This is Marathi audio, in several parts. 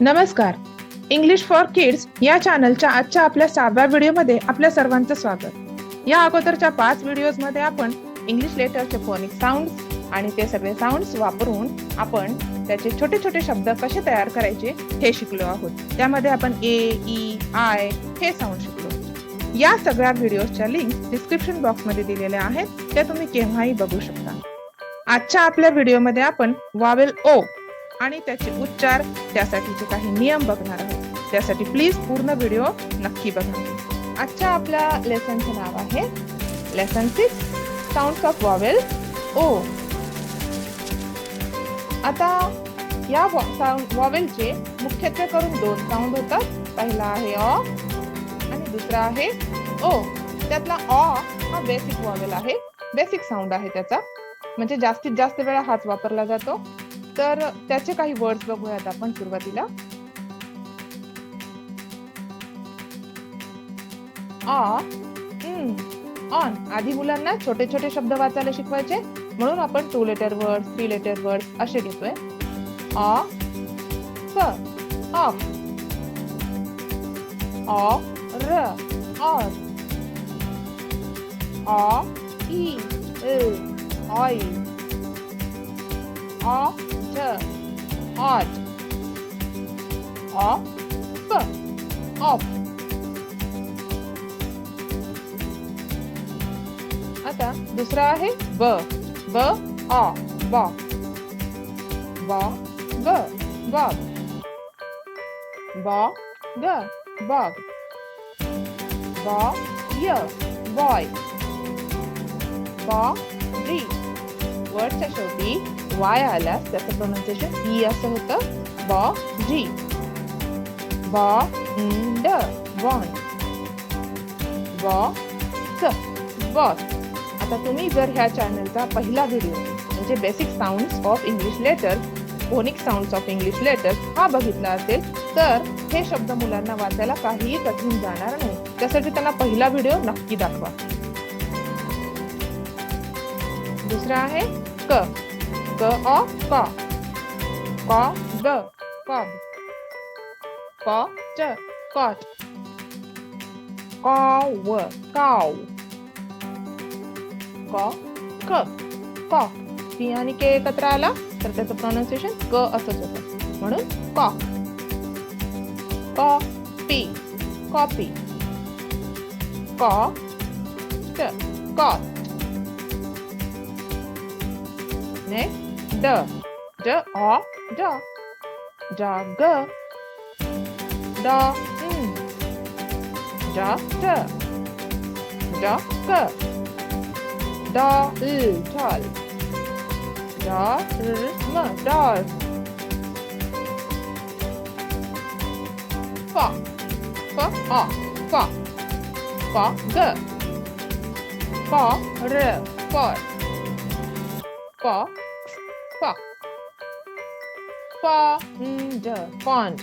नमस्कार. इंग्लिश फॉर किड्स या चॅनलच्या आजच्या आपल्या 6व्या व्हिडिओमध्ये आपल्या सर्वांचं स्वागत. या अगोदरच्या 5 व्हिडिओजमध्ये आपण इंग्लिश लेटरचे फोनिक साऊंड्स आणि ते सगळे साऊंड्स वापरून आपण त्याचे छोटे छोटे शब्द कसे तयार करायचे हे शिकलो आहोत. त्यामध्ये आपण ए, ई, आय हे साऊंड शिकलो. या सगळ्या व्हिडिओच्या लिंक डिस्क्रिप्शन बॉक्समध्ये दिलेल्या आहेत, त्या तुम्ही केव्हाही बघू शकता. आजच्या आपल्या व्हिडिओमध्ये आपण वावेल ओ आणि त्याचे उच्चार त्यासाठीचे काही नियम बघणार आहोत. त्यासाठी प्लीज पूर्ण व्हिडिओ नक्की बघा. आजच्या आपल्या लेसनचं नाव आहे लेसन 6 साऊंड्स ऑफ वावेल ओ. आता या वावेलचे मुख्यत्वे करून 2 साऊंड होतात. पहिला आहे अ आणि दुसरा आहे ओ. त्यातला अ हा बेसिक वावेल आहे, बेसिक साऊंड आहे त्याचा, म्हणजे जास्तीत जास्त वेळा हाच वापरला जातो. तर त्याचे काही वर्ड्स बघूयात आपण सुरुवातीला. ऑन. आधी मुलांना छोटे छोटे शब्द वाचायला शिकवायचे, म्हणून आपण 2 लेटर वर्ड्स, 3 लेटर वर्ड्स असे घेतोय. Of, of, or, or, oil, of, odd, off. आता दुसरा आहे ब. ब अ बॉब, ब ग बॉब, ब ग बॉब, ब य बॉय, ब री. वर्डच्या शेवटी वाय आल्यास त्याचं प्रोनाउन्सिएशन ई असं होतं. ब जी, बॉन्ड, बॉन्ड, बॉस, बॉस. आता तुम्ही जर ह्या चॅनलचा पहिला व्हिडिओ म्हणजे basic sounds of English letters, phonic sounds of English letters हा बघितला असेल तर हे शब्द मुलांना वाचायला काहीही कठीण जाणार नाही. त्यासाठी त्यांना पहिला व्हिडिओ नक्की दाखवा. दुसरा आहे क. क अ क, क ग कब, क च कॉट, कॉव काव, क क कॉक. टी आणि के एकत्र आला तर त्याचं प्रोनाउन्सिएशन क असंच होतं, म्हणून cock. Copy, copy, cost, cost. Next ड. ड अ ड, dug, dog, doctor, doctor, doll, doll, डॉल्म, डॉल. फ, फ अ फ, फ ग, फ र for, fox, fox, pond, pond,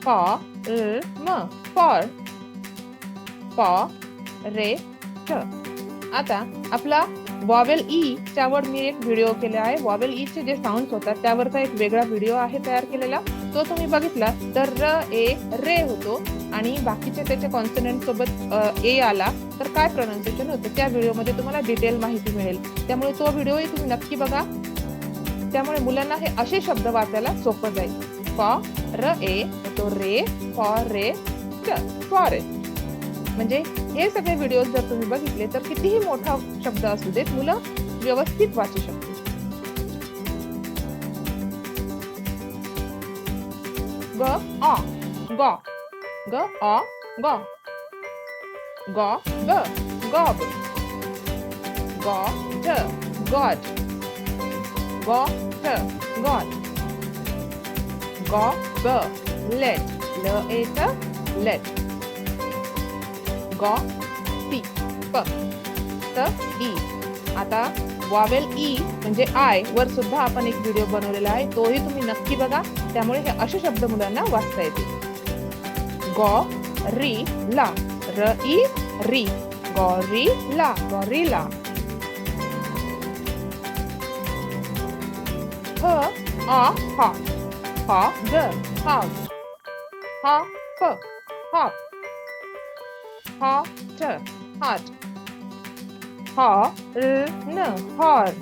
farm, for, forest. आता आपला वॉवेल ई च्यावर मी एक व्हिडिओ केला आहे. वॉवेल ई चे जे साऊंड्स होतात त्यावरचा एक वेगळा व्हिडिओ आहे तयार केलेला, तो तुम्ही बघितला तर र ए रे होतो आणि बाकीचे त्याच्या कॉन्सोनंट सोबत ए आला तर काय प्रोनाउन्सिएशन होतं त्या व्हिडिओमध्ये तुम्हाला डिटेल माहिती मिळेल. त्यामुळे तो व्हिडिओही तुम्ही नक्की बघा. त्यामुळे मुलांना हे असे शब्द वाचायला सोपं जाईल. र ए तो रे, फॉरेस्ट, फॉरेस्ट. म्हणजे हे सगळे व्हिडिओ जर तुम्ही बघितले तर कितीही मोठा शब्द असू देत मुलं व्यवस्थित वाचू शकतील. ग अ ग, ग अ ग, ग ग गॉब, ग ज गॉड, ग ट गॉड, ग ग लेट, ल ए ट लेट, ग टी प त ई. आता वावेल ई म्हणजे आय वर सुद्धा आपण एक व्हिडिओ बनवलेला आहे, तोही तुम्ही नक्की बघा. त्यामुळे हे असे शब्द मुलांना वाचता येतील. ग री ला, र ई री, गॉरिला, गॉरिला. ह आ हा, hog, hog. Hop, hop. Hot, hot. Horn, horn.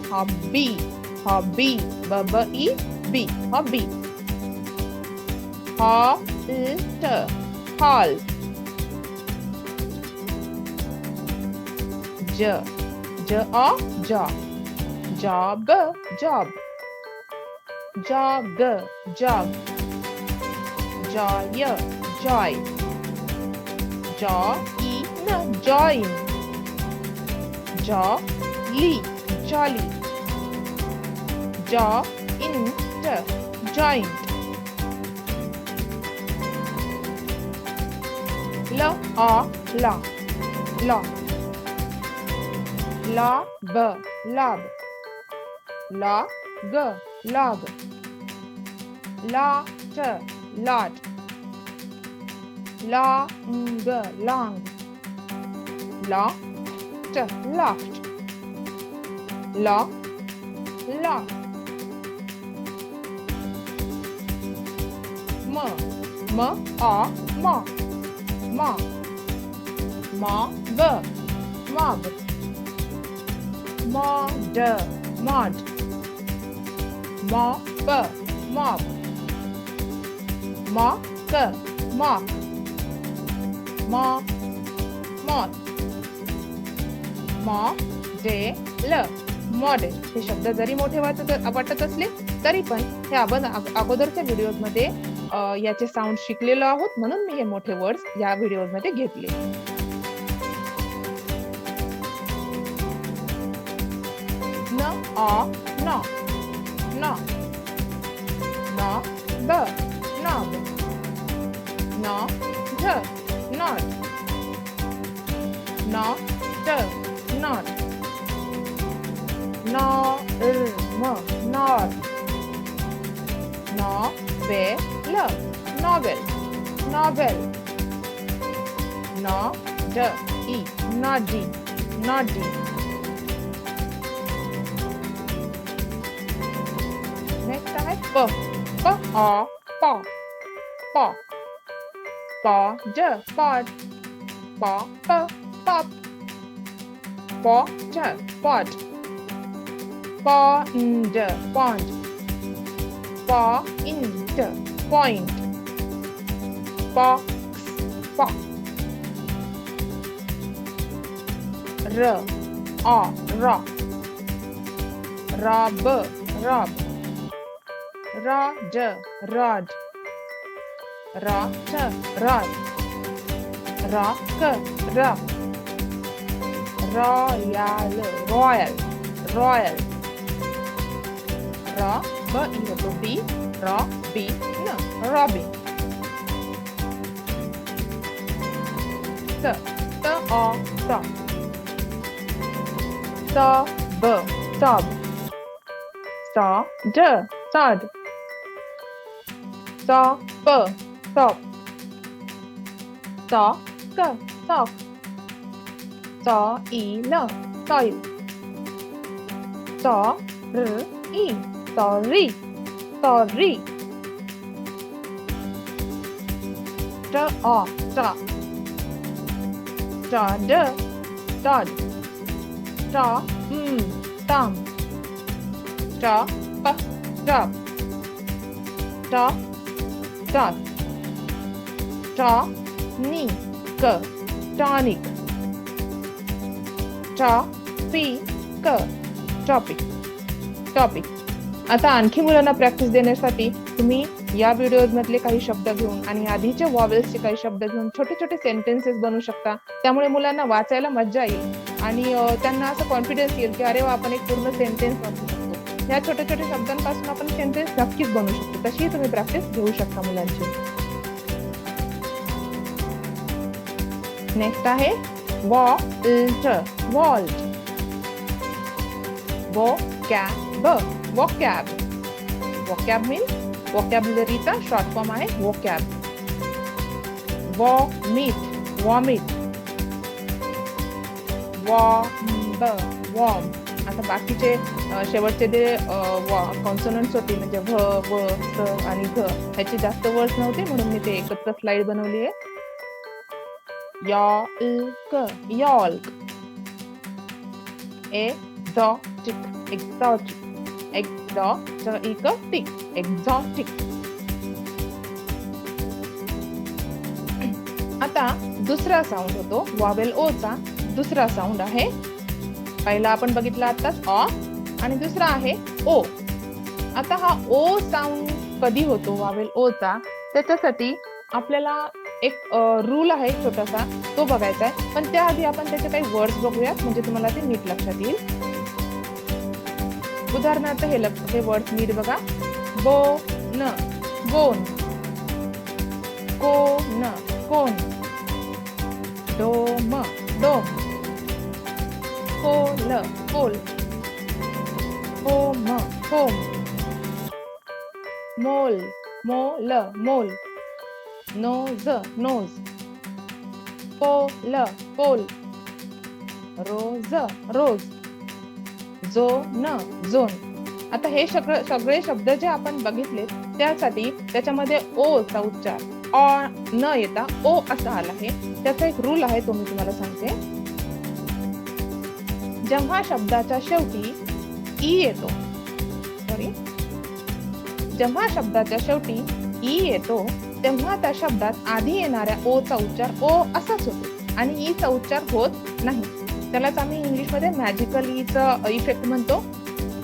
Hobby, hobby. B, hobby. Halt, halt. Jaw, job, job. Jog, jog. Joy, joy. Join. Jolly, jolly. Joint, joint. Law, law. Lob, log, log. Lot, long, loft, loft. Mob, mod, mob, moth, model. हे शब्द जरी मोठे वाटत असले तरी पण हे आपण अगोदरच्या व्हिडिओज मध्ये याचे साऊंड शिकलेलो आहोत, म्हणून मी हे मोठे वर्ड्स या व्हिडिओज मध्ये घेतले. Novel. Noddy. Next आहे paw. Pod, pop. Pot. Pond. Point. Pox. Rob. Rod. Rot. Rock. Royal. Robin. Sob. Sod. Sop. Sock. Soil. Sorry. Stop. Stod. Thumb. Stop. Tonic. Topic. आता आणखी मुलांना प्रॅक्टिस देण्यासाठी तुम्ही या व्हिडिओज मधले काही शब्द घेऊन आणि आधीचे वॉवेल्सचे काही शब्द घेऊन छोटे छोटे सेंटेन्सेस बनवू शकता. त्यामुळे मुलांना वाचायला मजा येईल आणि त्यांना असं कॉन्फिडन्स येईल की अरे वा, आपण एक पूर्ण सेंटेन्स वाचू शकतो. या छोट्या छोट्या शब्दांपासून आपण सेंटेन्स नक्कीच बनवू शकतो. तशीही तुम्ही प्रॅक्टिस घेऊ शकता मुलांची. नेक्स्ट आहे वॉल्ट. vocab means vocabularyचा शॉर्ट फॉर्म आहे vocab. vomit. Worm. आता बाकीचे शेवटचे जे कॉन्सोनंट्स होते म्हणजे भ, व, स आणि घ ह्याचे जास्त वर्ड्स नव्हते म्हणून मी ते एकत्र स्लाइड बनवली आहे. Yolk, yolk. Exotic, exotic, exotic, exotic. आता दुसरा साऊंड होतो वॉवेल ओ चा. दुसरा साऊंड आहे, पहिला आपण बघितला आताच ऑ आणि दुसरा आहे ओ. आता हा ओ साऊंड कधी होतो वॉवेल ओ चा, त्याच्यासाठी आपल्याला एक रूल आहे छोटासा, तो बघायचा आहे. पण त्याआधी आपण त्याचे काही वर्ड्स बघूयात म्हणजे तुम्हाला ते नीट लक्षात येईल. उदाहरणार्थ हे वर्ड्स नीट बघा. Bone, bone. Cone, cone. Dome, dome. Pole, pole. Home, home. Mole, mole, mole. Nose, nose. Pole, pole. Rose, rose. Zone, zone. आता हे सगळे शब्द जे आपण बघितले त्यासाठी त्याच्यामध्ये ओ चा उच्चार ऑ न येता ओ असा आला आहे. त्याचा एक रूल आहे, तो मी तुम्हाला सांगते. जेव्हा शब्दाच्या शेवटी ई येतो, जेव्हा शब्दाच्या शेवटी ई येतो तेव्हा त्या शब्दात आधी येणाऱ्या ओ चा उच्चार ओ असाच होतो आणि ई चा उच्चार होत नाही. त्यालाच आम्ही इंग्लिशमध्ये मॅजिकल ई चा इफेक्ट म्हणतो.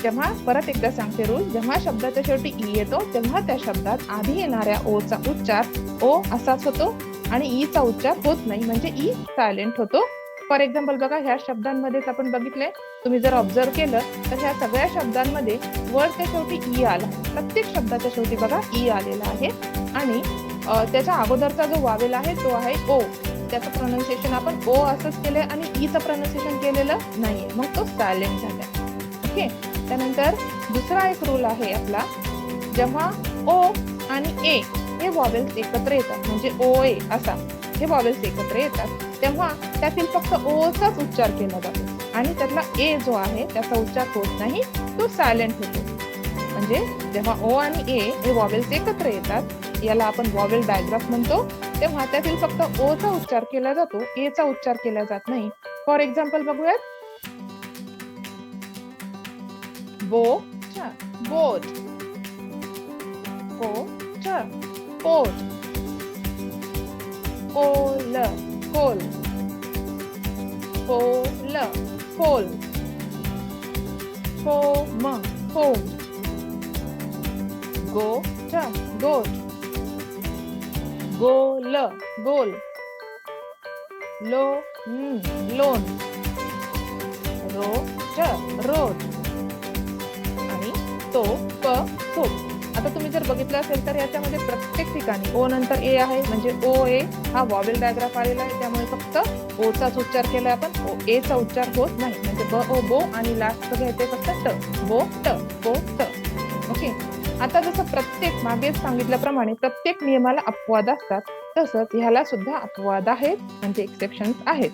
जेव्हा, परत एकदा सांगते रूल, जेव्हा शब्दाच्या शेवटी ई येतो तेव्हा त्या शब्दात आधी येणाऱ्या ओ चा उच्चार ओ असाच होतो आणि ई चा उच्चार होत नाही म्हणजे ई सायलेंट होतो. फॉर एक्झाम्पल बघा, ह्या शब्दांमध्येच आपण बघितले, तुम्ही जर ऑब्झर्व केलं तर ह्या सगळ्या शब्दांमध्ये वर्डच्या शेवटी ई आला. प्रत्येक शब्दाच्या शेवटी बघा ई आलेला आहे आणि त्याच्या अगोदरचा जो वावेल आहे तो आहे ओ. त्याचं प्रोनाउन्सिएशन आपण ओ असंच केलंय आणि ईचं प्रोनाउन्सिएशन केलेलं नाहीये, मग तो सायलेंट झाला. ओके. त्यानंतर दुसरा एक रूल आहे आपला, जेव्हा ओ आणि ए हे वॉवेल्स एकत्र येतात म्हणजे ओ ए असा हे वॉवेल्स एकत्र येतात तेव्हा त्यातील फक्त ओ चाच उच्चार केला जातो आणि त्यातला ए जो आहे त्याचा उच्चार होत नाही, तो सायलेंट होतो. म्हणजे जेव्हा ओ आणि ए हे वॉवेल्स एकत्र येतात, याला आपण वॉवेल डायग्राफ म्हणतो, तेव्हा त्यातील फक्त ओ चा उच्चार केला जातो, ए चा उच्चार केला जात नाही. फॉर एक्झाम्पल बघूयात. Boat, boat. Coat, coat. Coal, coal. Pole, pole. Home, home. Goat, goat. Goal, goal. Loan, loan. Rote, rote. आणि तोप, तोप. आता तुम्ही जर बघितलं असेल तर याच्यामध्ये प्रत्येक ठिकाणी ओ नंतर ए आहे म्हणजे ओ ए हा वॉवेल डायग्राफ आलेला आहे, त्यामुळे फक्त ओ चाच उच्चार केलाय आपण, ए चा उच्चार होत नाही म्हणजे ब ओ बो आणि लास्ट घ्यायचे फक्त ट, बो ट, बो ट. ओके. आता जसं प्रत्येक मागे सांगितल्याप्रमाणे प्रत्येक नियमाला अपवाद असतात, तसंच ह्याला सुद्धा अपवाद आहेत म्हणजे एक्सेप्शन्स आहेत.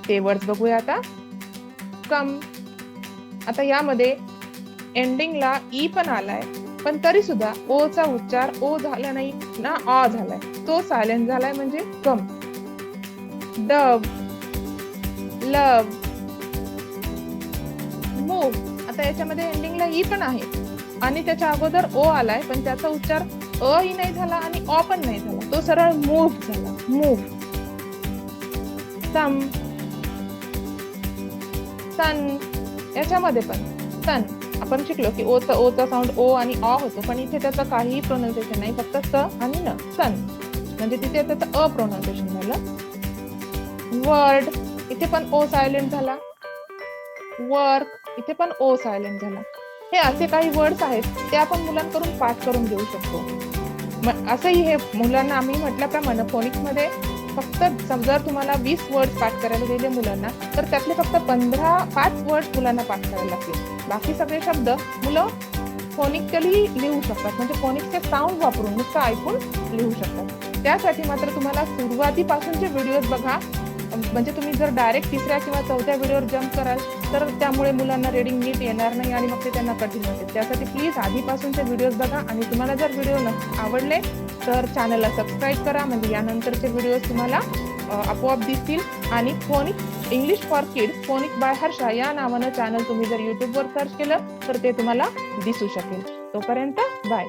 ते वर्ड्स बघूया आता. कम. आता यामध्ये एंडिंगला ई पण आलाय पण तरी सुद्धा ओ चा उच्चार ओ झाला नाही ना आ झालाय, तो सायलेंट झालाय म्हणजे कम. डव, लव. मूव. आता याच्यामध्ये एंडिंगला ई पण आहे आणि त्याच्या अगोदर ओ आलाय पण त्याचा उच्चार अ ही नाही झाला आणि ऑ पण नाही झाला, तो सरळ मूव्ह झाला, मूव्ह. सम, सन. याच्यामध्ये पण सन आपण शिकलो की ओ चा साऊंड ओ आणि ऑ होतो, पण इथे त्याचं काहीही प्रोनाउन्सिएशन नाही, फक्त स आणि न, सन. म्हणजे तिथे त्याचं अ प्रोनाउन्सिएशन झालं. वर्ड. इथे पण ओ सायलेंट झाला. वर्क. इथे पण ओ सायलेंट झाला. हे असे काही वर्ड्स आहेत ते आपण मुलांकडून पाठ करून घेऊ शकतो. असंही हे मुलांना आम्ही म्हटल्याप्रमाणे फोनिक्स मध्ये फक्त जर तुम्हाला 20 वर्ड्स पाठ करायला दिले मुलांना तर त्यातले फक्त 5 वर्ड्स मुलांना पाठ करायला लागतील. बाकी सगळे शब्द मुलं फोनिकली लिहू शकतात म्हणजे फोनिक्सचे साऊंड वापरून नुसतं ऐकून लिहू शकतात. त्यासाठी मात्र तुम्हाला सुरुवातीपासूनचे व्हिडिओज बघा, म्हणजे तुम्ही जर डायरेक्ट तिसऱ्या किंवा चौथ्या व्हिडिओवर जम्प कराल तर त्यामुळे मुलांना रीडिंग नीट येणार नाही आणि मग ते त्यांना कठीण होते. त्यासाठी प्लीज आधीपासूनचे व्हिडिओज बघा आणि तुम्हाला जर व्हिडिओ आवडले तर चॅनलला सबस्क्राईब करा, म्हणजे यानंतरचे व्हिडिओज तुम्हाला आपोआप दिसतील. आणि phonics English for kids phonics by Harsha या नावानं चॅनल तुम्ही जर युट्यूबवर सर्च केलं तर ते तुम्हाला दिसू शकेल. तोपर्यंत बाय.